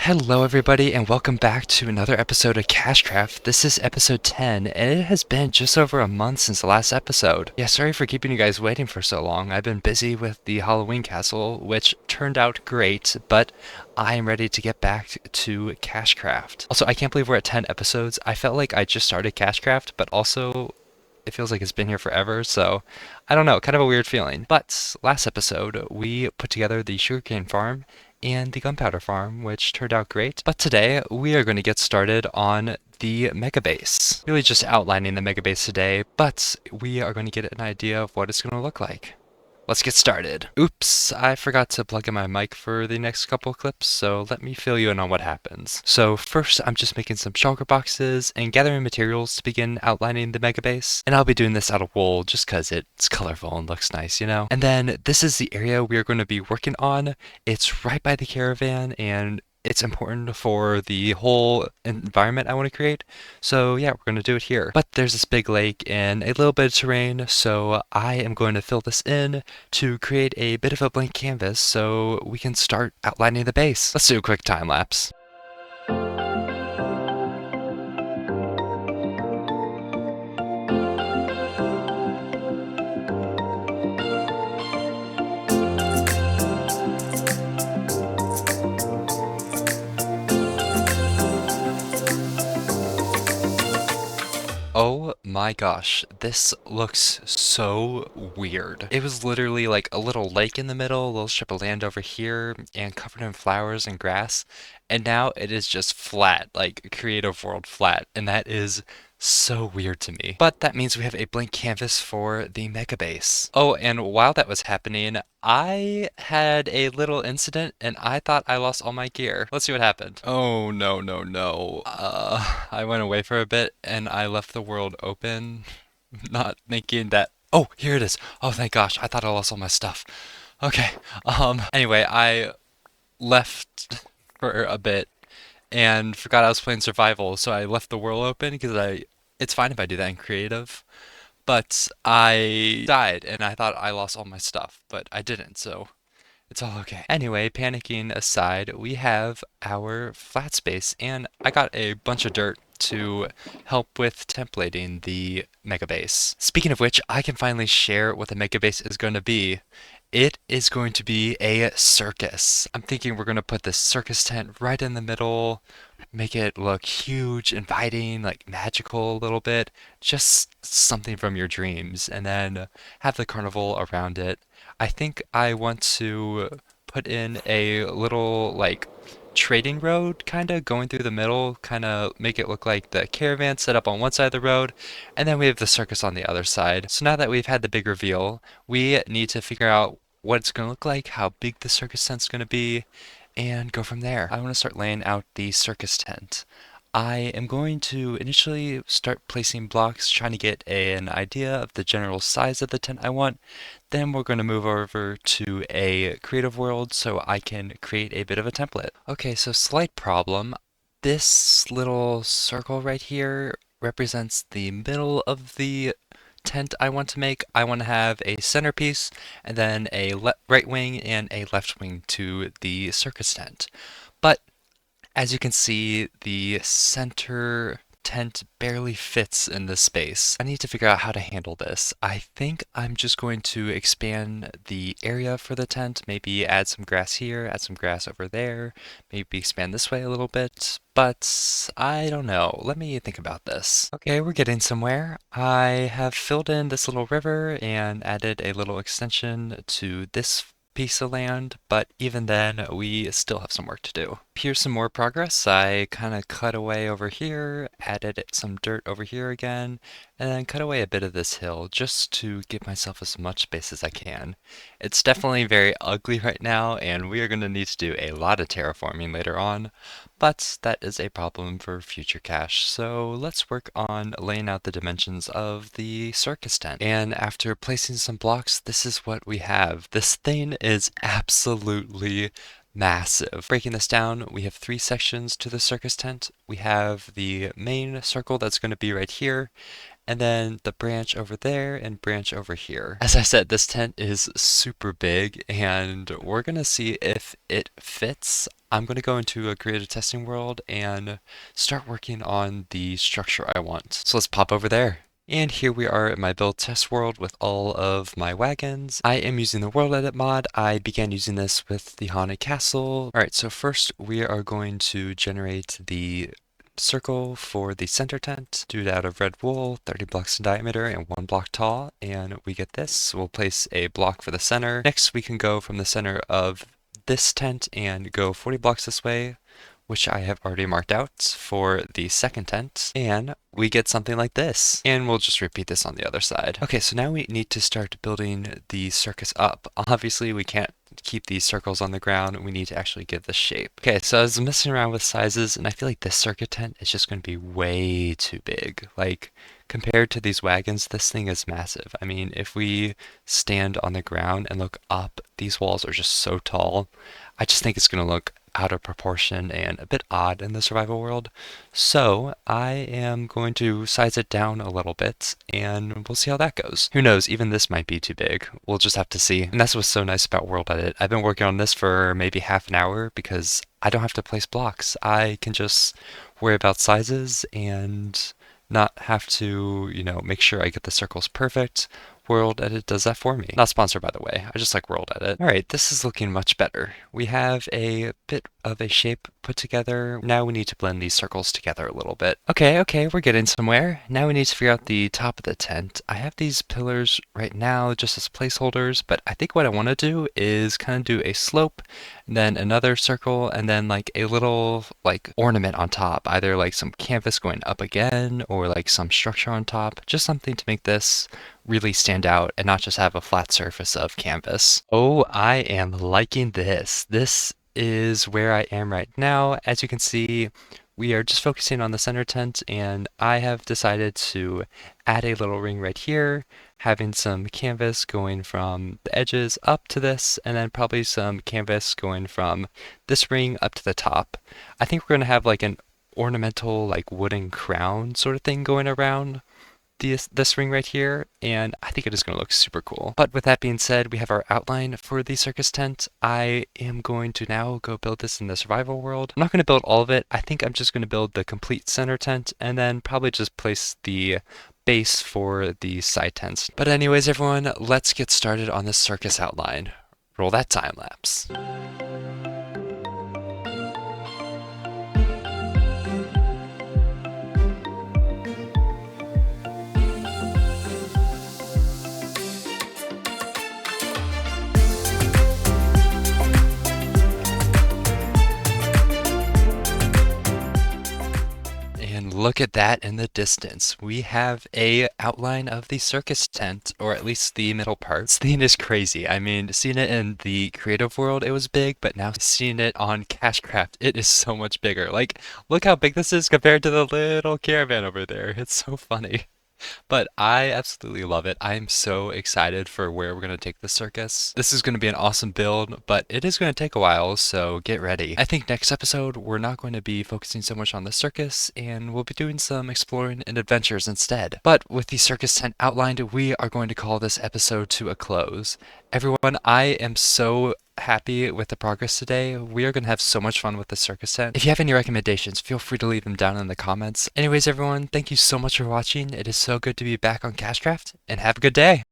Hello everybody and welcome back to another episode of KashCraft. This is episode 10 and it has been just over a month since the last episode. Yeah, sorry for keeping you guys waiting for so long. I've been busy with the Halloween castle, which turned out great, but I am ready to get back to KashCraft. Also, I can't believe we're at 10 episodes. I felt like I just started KashCraft, but also it feels like it's been here forever, so I don't know, kind of a weird feeling. But last episode, we put together the sugarcane farm and the gunpowder farm, which turned out great. But today, we are going to get started on the mega base. Really just outlining the mega base today, but we are going to get an idea of what it's going to look like. Let's get started. Oops, I forgot to plug in my mic for the next couple clips, so let me fill you in on what happens. So first, I'm just making some shulker boxes and gathering materials to begin outlining the mega base. And I'll be doing this out of wool just because it's colorful and looks nice, you know? And then this is the area we are going to be working on. It's right by the caravan and it's important for the whole environment I want to create. So yeah, we're going to do it here. But there's this big lake and a little bit of terrain, so I am going to fill this in to create a bit of a blank canvas so we can start outlining the base. Let's do a quick time lapse. Oh my gosh, this looks so weird. It was literally like a little lake in the middle, a little strip of land over here, and covered in flowers and grass. And now it is just flat, like creative world flat. And that is so weird to me. But that means we have a blank canvas for the mega base. Oh, and while that was happening, I had a little incident and I thought I lost all my gear. Let's see what happened. Oh, no, no, no. I went away for a bit and I left the world open, not thinking that. Oh, here it is. Oh, thank gosh. I thought I lost all my stuff. Okay. Anyway, I left for a bit and forgot I was playing survival, so I left the world open because it's fine if I do that in creative, but I died and I thought I lost all my stuff, but I didn't, so it's all okay. Anyway, panicking aside, we have our flat space, and I got a bunch of dirt to help with templating the mega base. Speaking of which, I can finally share what the mega base is going to be. It is going to be a circus. I'm thinking we're going to put this circus tent right in the middle, make it look huge, inviting, like magical a little bit, just something from your dreams, and then have the carnival around it. I think I want to put in a little like trading road kind of going through the middle, kind of make it look like the caravan set up on one side of the road, and then we have the circus on the other side. So now that we've had the big reveal, we need to figure out what it's going to look like, how big the circus tent's going to be, and go from there. I want to start laying out the circus tent. I am going to initially start placing blocks, trying to get an idea of the general size of the tent I want. Then we're going to move over to a creative world so I can create a bit of a template. Okay, so slight problem. This little circle right here represents the middle of the tent I want to make. I want to have a centerpiece and then a right wing and a left wing to the circus tent. But as you can see, the center tent barely fits in this space. I need to figure out how to handle this. I think I'm just going to expand the area for the tent, maybe add some grass here, add some grass over there, maybe expand this way a little bit, but I don't know. Let me think about this. Okay, we're getting somewhere. I have filled in this little river and added a little extension to this piece of land, but even then, we still have some work to do. Here's some more progress. I kind of cut away over here, added some dirt over here again, and then cut away a bit of this hill just to give myself as much space as I can. It's definitely very ugly right now, and we are going to need to do a lot of terraforming later on, but that is a problem for future Cache. So let's work on laying out the dimensions of the circus tent. And after placing some blocks, this is what we have. This thing is absolutely massive. Breaking this down, we have 3 sections to the circus tent. We have the main circle that's going to be right here, and then the branch over there and branch over here. As I said, this tent is super big and we're gonna see if it fits. I'm going to go into a creative testing world and start working on the structure I want. So let's pop over there. And here we are in my build test world with all of my wagons. I am using the world edit mod. I began using this with the haunted castle. All right, so first we are going to generate the circle for the center tent. Do it out of red wool, 30 blocks in diameter and 1 block tall, and we get this. We'll place a block for the center. Next we can go from the center of this tent and go 40 blocks this way, which I have already marked out for the second tent, and we get something like this. And we'll just repeat this on the other side. Okay, so now we need to start building the circus up. Obviously, we can't keep these circles on the ground. We need to actually give this shape. Okay, so I was messing around with sizes, and I feel like this circuit tent is just going to be way too big. Like, compared to these wagons, this thing is massive. I mean, if we stand on the ground and look up, these walls are just so tall. I just think it's going to look out of proportion and a bit odd in the survival world. So I am going to size it down a little bit and we'll see how that goes. Who knows, even this might be too big. We'll just have to see. And that's what's so nice about World Edit. I've been working on this for maybe half an hour because I don't have to place blocks. I can just worry about sizes and not have to, make sure I get the circles perfect. World Edit does that for me. Not sponsored, by the way. I just like World Edit. All right, this is looking much better. We have a bit of a shape put together. Now we need to blend these circles together a little bit. Okay, we're getting somewhere. Now we need to figure out the top of the tent. I have these pillars right now just as placeholders, but I think what I want to do is kind of do a slope, and then another circle, and then like a little ornament on top, either like some canvas going up again or like some structure on top, just something to make this really stand out and not just have a flat surface of canvas. Oh, I am liking this. This is where I am right now. As you can see, we are just focusing on the center tent, and I have decided to add a little ring right here, having some canvas going from the edges up to this, and then probably some canvas going from this ring up to the top. I think we're going to have like an ornamental wooden crown sort of thing going around this ring right here, and I think it is going to look super cool. But with that being said, we have our outline for the circus tent. I am going to now go build this in the survival world. I'm not going to build all of it. I think I'm just going to build the complete center tent and then probably just place the base for the side tents. But anyways, everyone, let's get started on this circus outline. Roll that time lapse. Look at that in the distance. We have a outline of the circus tent, or at least the middle part. This thing is crazy. I mean, seeing it in the creative world, it was big, but now seeing it on KashCraft, it is so much bigger. Look how big this is compared to the little caravan over there. It's so funny. But I absolutely love it. I'm so excited for where we're going to take the circus. This is going to be an awesome build, but it is going to take a while, so get ready. I think next episode, we're not going to be focusing so much on the circus, and we'll be doing some exploring and adventures instead. But with the circus tent outlined, we are going to call this episode to a close. Everyone, I am so happy with the progress today. We are going to have so much fun with the circus tent. If you have any recommendations, feel free to leave them down in the comments. Anyways, everyone, thank you so much for watching. It is so good to be back on KashCraft, and have a good day.